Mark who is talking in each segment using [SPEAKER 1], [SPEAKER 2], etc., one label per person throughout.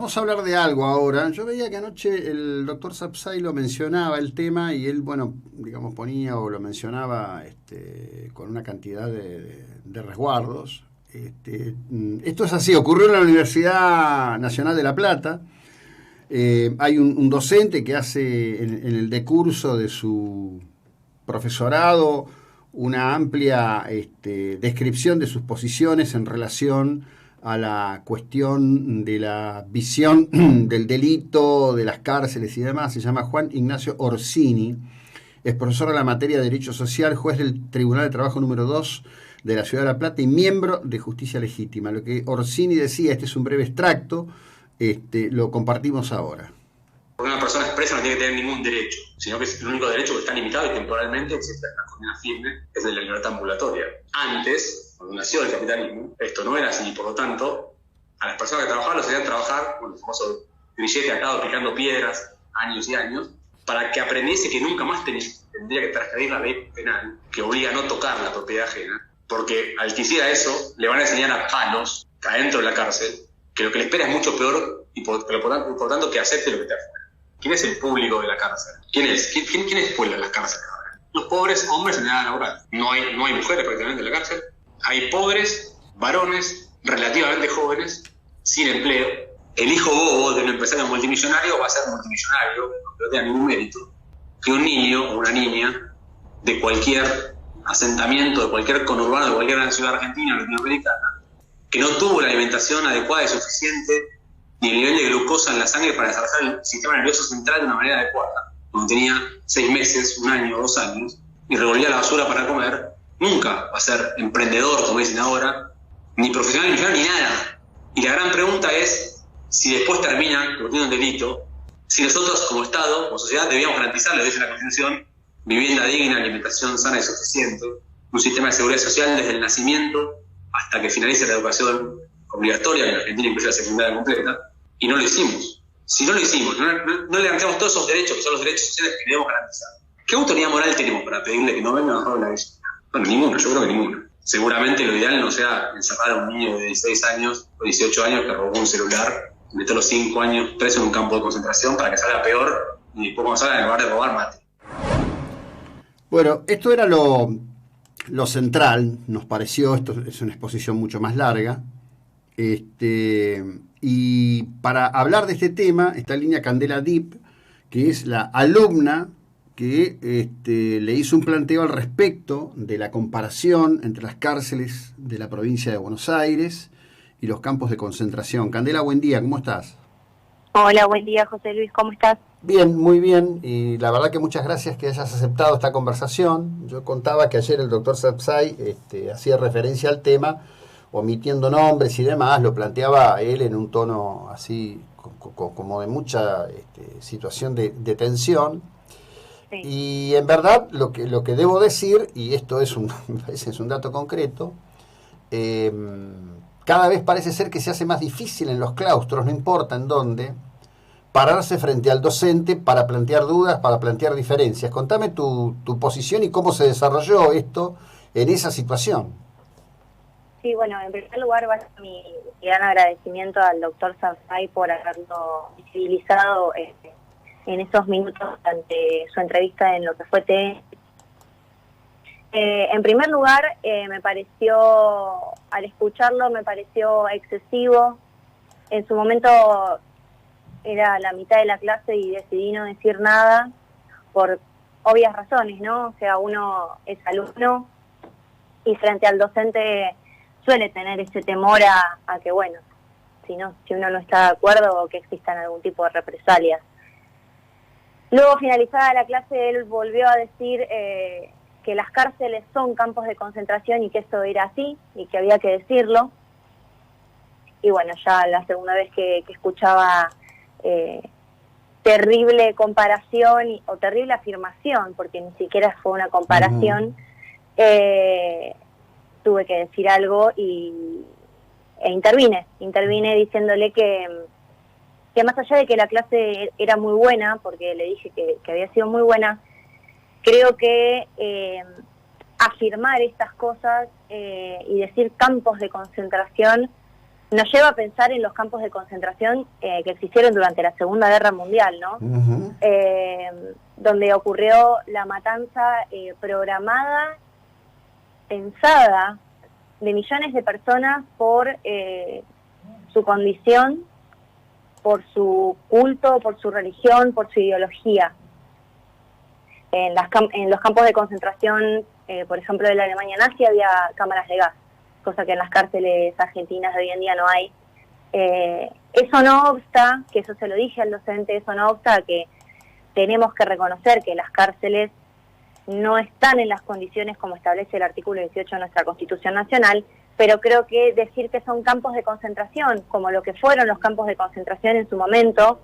[SPEAKER 1] Vamos a hablar de algo ahora. Yo veía que anoche el doctor Sapsay lo mencionaba el tema y él, bueno, digamos, ponía o lo mencionaba con una cantidad de resguardos. Esto es así, ocurrió en la Universidad Nacional de La Plata. Hay un docente que hace en el decurso de su profesorado una amplia descripción de sus posiciones en relación a la cuestión de la visión del delito, de las cárceles y demás. Se llama Juan Ignacio Orsini, es profesor de la materia de Derecho Social, juez del Tribunal de Trabajo número 2 de la Ciudad de La Plata y miembro de Justicia Legítima. Lo que Orsini decía, este es un breve extracto, lo compartimos ahora.
[SPEAKER 2] Porque una persona expresa no tiene que tener ningún derecho, sino que es el único derecho que está limitado y temporalmente existe una condena firme, es el de la libertad ambulatoria. Antes, cuando nació el capitalismo, esto no era así, y por lo tanto, a las personas que trabajaban los hacían trabajar con el famoso grillete atado picando piedras, años y años, para que aprendiese que nunca más tendría que transgredir la ley penal, que obliga a no tocar la propiedad ajena, porque al que hiciera eso, le van a enseñar a palos, adentro de la cárcel, que lo que le espera es mucho peor y por lo tanto que acepte lo que está afuera. ¿Quién es el público de la cárcel? ¿Quién es pueblo de las cárceles ahora? Los pobres hombres en edad laboral. No hay mujeres prácticamente en la cárcel. Hay pobres, varones, relativamente jóvenes, sin empleo. El hijo bobo de un empresario multimillonario va a ser multimillonario, aunque no tenga ningún mérito, que un niño o una niña de cualquier asentamiento, de cualquier conurbano, de cualquier gran ciudad argentina o latinoamericana, que no tuvo la alimentación adecuada y suficiente ni el nivel de glucosa en la sangre para desarrollar el sistema nervioso central de una manera adecuada. Cuando tenía 6 meses, 1 año, 2 años, y revolvía la basura para comer, nunca va a ser emprendedor, como dicen ahora, ni profesional, ni millonario, ni nada. Y la gran pregunta es, si después termina cometiendo un delito, si nosotros como Estado, como sociedad, debíamos garantizarle, dice la Constitución, vivienda digna, alimentación sana y suficiente, un sistema de seguridad social desde el nacimiento hasta que finalice la educación obligatoria, que en Argentina incluye la secundaria completa, y no lo hicimos. Si no lo hicimos, no le garantizamos todos esos derechos, que son los derechos sociales que debemos garantizar. ¿Qué autoridad moral tenemos para pedirle que no venga a robar la vida? Bueno, ninguna, yo creo que ninguna. Seguramente lo ideal no sea encerrar a un niño de 16 años o 18 años que robó un celular, meterlo 5 años preso en un campo de concentración para que salga peor y después cuando salga, en lugar de robar, mate.
[SPEAKER 1] Bueno, esto era lo central, nos pareció, esto es una exposición mucho más larga. Y para hablar de este tema está en línea Candela Dip, que es la alumna que le hizo un planteo al respecto de la comparación entre las cárceles de la provincia de Buenos Aires y los campos de concentración. Candela, buen día, ¿cómo estás?
[SPEAKER 3] Hola, buen día, José Luis, ¿cómo estás?
[SPEAKER 1] Bien, muy bien, y la verdad que muchas gracias que hayas aceptado esta conversación. Yo contaba que ayer el doctor Sapsay hacía referencia al tema, omitiendo nombres y demás, lo planteaba él en un tono así como de mucha situación de tensión.
[SPEAKER 3] Sí.
[SPEAKER 1] Y en verdad lo que debo decir, y esto es me parece es un dato concreto, cada vez parece ser que se hace más difícil en los claustros, no importa en dónde, pararse frente al docente para plantear dudas, para plantear diferencias. Contame tu posición y cómo se desarrolló esto en esa situación.
[SPEAKER 3] Sí, bueno, en primer lugar va mi gran agradecimiento al doctor Sapsay por haberlo visibilizado en esos minutos ante su entrevista en lo que fue TN. En primer lugar, me pareció, al escucharlo, me pareció excesivo. En su momento era la mitad de la clase y decidí no decir nada por obvias razones, ¿no? O sea, uno es alumno y frente al docente suele tener ese temor a que, bueno, si uno no está de acuerdo, que existan algún tipo de represalias. Luego, finalizada la clase, él volvió a decir que las cárceles son campos de concentración y que esto era así y que había que decirlo. Y bueno, ya la segunda vez que escuchaba terrible comparación o terrible afirmación, porque ni siquiera fue una comparación, tuve que decir algo e intervine diciéndole que más allá de que la clase era muy buena, porque le dije que había sido muy buena, creo que afirmar estas cosas y decir campos de concentración nos lleva a pensar en los campos de concentración que existieron durante la Segunda Guerra Mundial, ¿no?
[SPEAKER 1] Ujú.
[SPEAKER 3] Donde ocurrió la matanza programada, pensada, de millones de personas por su condición, por su culto, por su religión, por su ideología. En los campos de concentración, por ejemplo, de la Alemania nazi, había cámaras de gas, cosa que en las cárceles argentinas de hoy en día no hay. Eso no obsta, que eso se lo dije al docente, eso no obsta que tenemos que reconocer que las cárceles no están en las condiciones como establece el artículo 18 de nuestra Constitución Nacional, pero creo que decir que son campos de concentración, como lo que fueron los campos de concentración en su momento,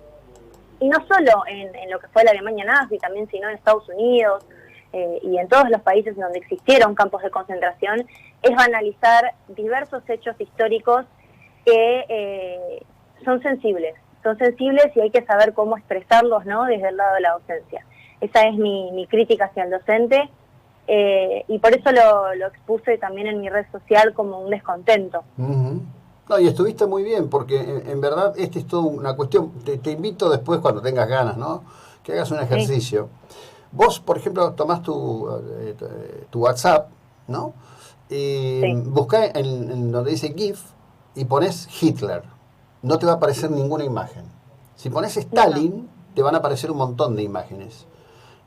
[SPEAKER 3] y no solo en lo que fue la Alemania nazi, también sino en Estados Unidos y en todos los países donde existieron campos de concentración, es banalizar diversos hechos históricos que son sensibles y hay que saber cómo expresarlos, ¿no?, desde el lado de la docencia. Esa es mi crítica hacia el docente y por eso lo expuse también en mi red social como un descontento.
[SPEAKER 1] Ujú. No, y estuviste muy bien, porque en verdad este es toda una cuestión. Te invito después, cuando tengas ganas, ¿no?, que hagas un ejercicio. Sí. Vos, por ejemplo, tomás tu WhatsApp, ¿no? Sí. Buscá en donde dice GIF y pones Hitler. No te va a aparecer ninguna imagen. Si pones Stalin, te van a aparecer un montón de imágenes.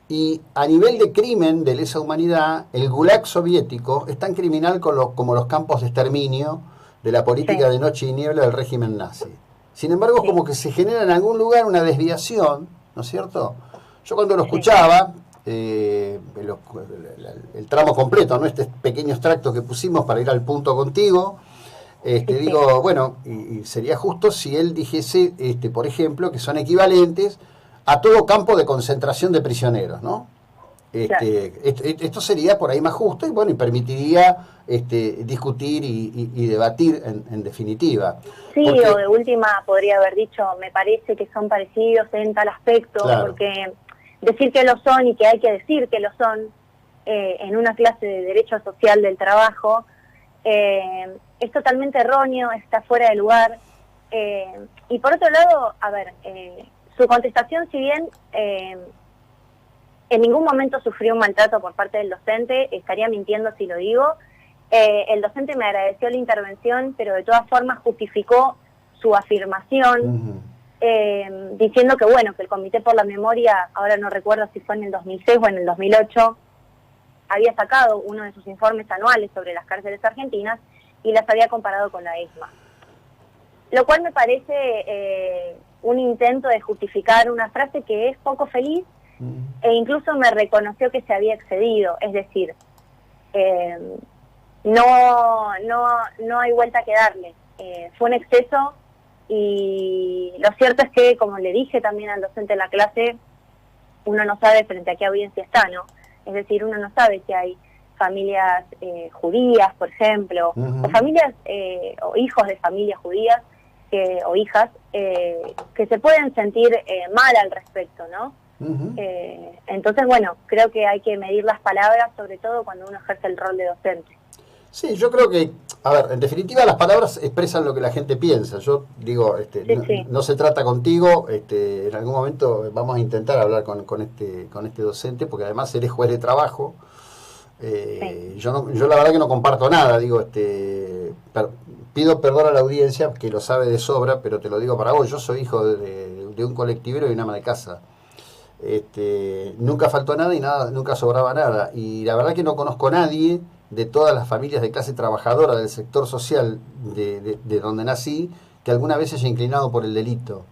[SPEAKER 1] Y a nivel de crimen de lesa humanidad, el Gulag soviético es tan criminal como los campos de exterminio de la política de noche y niebla del régimen nazi. Sin embargo, como que se genera en algún lugar una desviación, ¿no es cierto? Yo cuando lo escuchaba, el tramo completo, ¿no?, este pequeño extracto que pusimos para ir al punto contigo, digo, bueno, y sería justo si él dijese, por ejemplo, que son equivalentes a todo campo de concentración de prisioneros, ¿no? Esto sería por ahí más justo y bueno, y permitiría discutir y debatir en definitiva.
[SPEAKER 3] Sí, porque, o de última podría haber dicho, me parece que son parecidos en tal aspecto, claro, porque decir que lo son y que hay que decir que lo son en una clase de Derecho Social del Trabajo es totalmente erróneo, está fuera de lugar. Y por otro lado, a ver, su contestación, si bien en ningún momento sufrió un maltrato por parte del docente, estaría mintiendo si lo digo. El docente me agradeció la intervención, pero de todas formas justificó su afirmación, diciendo que bueno, que el Comité por la Memoria, ahora no recuerdo si fue en el 2006 o en el 2008, había sacado uno de sus informes anuales sobre las cárceles argentinas y las había comparado con la ESMA. Lo cual me parece un intento de justificar una frase que es poco feliz, e incluso me reconoció que se había excedido, es decir, no hay vuelta que darle. Fue un exceso y lo cierto es que, como le dije también al docente en la clase, uno no sabe frente a qué audiencia está, ¿no? Es decir, uno no sabe si hay familias judías, por ejemplo, o familias o hijos de familias judías o hijas que se pueden sentir mal al respecto, ¿no? Entonces, bueno, creo que hay que medir las palabras, sobre todo cuando uno ejerce el rol de docente.
[SPEAKER 1] Sí, yo creo que, a ver, en definitiva las palabras expresan lo que la gente piensa. Yo digo, no se trata contigo, en algún momento vamos a intentar hablar con este docente, porque además eres juez de trabajo. Yo la verdad que no comparto nada, digo, pido perdón a la audiencia, que lo sabe de sobra, pero te lo digo para vos, yo soy hijo de un colectivero y una ama de casa. Nunca faltó nada y nunca sobraba nada, y la verdad que no conozco a nadie de todas las familias de clase trabajadora del sector social de donde nací que alguna vez se haya inclinado por el delito.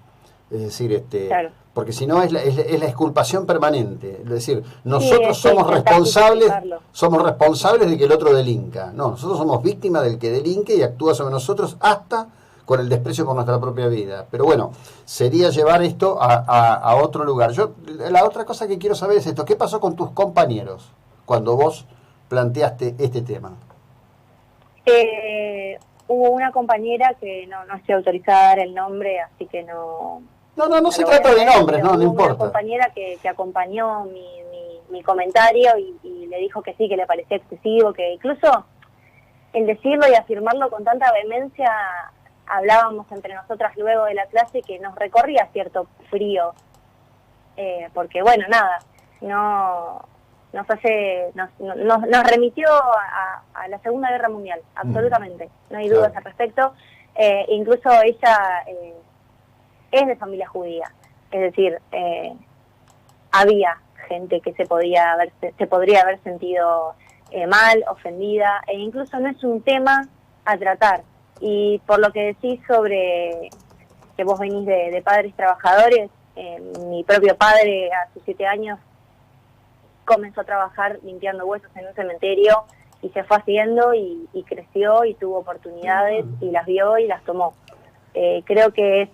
[SPEAKER 1] Es decir, claro, porque si no es la exculpación permanente. Es decir, nosotros somos responsables de que el otro delinca. No, nosotros somos víctimas del que delinque y actúa sobre nosotros hasta con el desprecio por nuestra propia vida. Pero bueno, sería llevar esto a otro lugar. La otra cosa que quiero saber es esto: ¿qué pasó con tus compañeros cuando vos planteaste este tema?
[SPEAKER 3] Hubo una compañera que no estoy autorizada a dar el nombre, así que no
[SPEAKER 1] se trata de nombres, no importa.
[SPEAKER 3] Una compañera que acompañó mi comentario y le dijo que sí, que le parecía excesivo, que incluso el decirlo y afirmarlo con tanta vehemencia hablábamos entre nosotras luego de la clase que nos recorría cierto frío, porque bueno, nada, nos remitió a la Segunda Guerra Mundial, absolutamente, no hay dudas al respecto. Incluso ella es de familia judía, es decir, había gente que se podría haber sentido mal, ofendida, e incluso no es un tema a tratar. Y por lo que decís sobre que vos venís de padres trabajadores, mi propio padre a sus 7 años comenzó a trabajar limpiando huesos en un cementerio y se fue haciendo y creció y tuvo oportunidades y las vio y las tomó. Creo que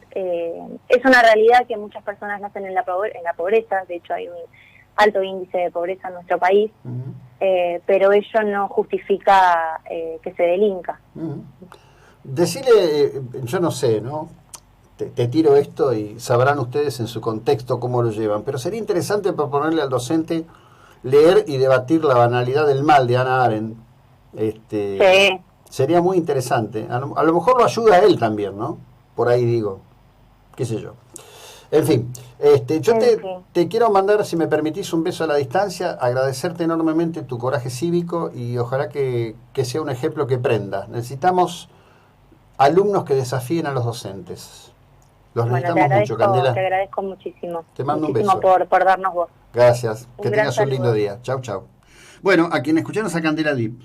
[SPEAKER 3] es una realidad que muchas personas nacen en la pobreza. De hecho hay un alto índice de pobreza en nuestro país, pero ello no justifica que se delinca.
[SPEAKER 1] Decirle, yo no sé, ¿no? Te tiro esto y sabrán ustedes en su contexto cómo lo llevan, pero sería interesante proponerle al docente leer y debatir La banalidad del mal de Hannah Arendt.
[SPEAKER 3] Sí.
[SPEAKER 1] Sería muy interesante. A lo mejor lo ayuda a él también, ¿no? Por ahí digo, qué sé yo. En fin, yo te quiero mandar, si me permitís, un beso a la distancia, agradecerte enormemente tu coraje cívico y ojalá que sea un ejemplo que prenda. Necesitamos alumnos que desafíen a los docentes. Los necesitamos mucho, Candela.
[SPEAKER 3] Te agradezco muchísimo.
[SPEAKER 1] Te mando un beso.
[SPEAKER 3] Por darnos voz.
[SPEAKER 1] Gracias. Que tengas un lindo
[SPEAKER 3] saludo.
[SPEAKER 1] día. Chau, chau. Bueno, a quien escucharon a Candela Dipp.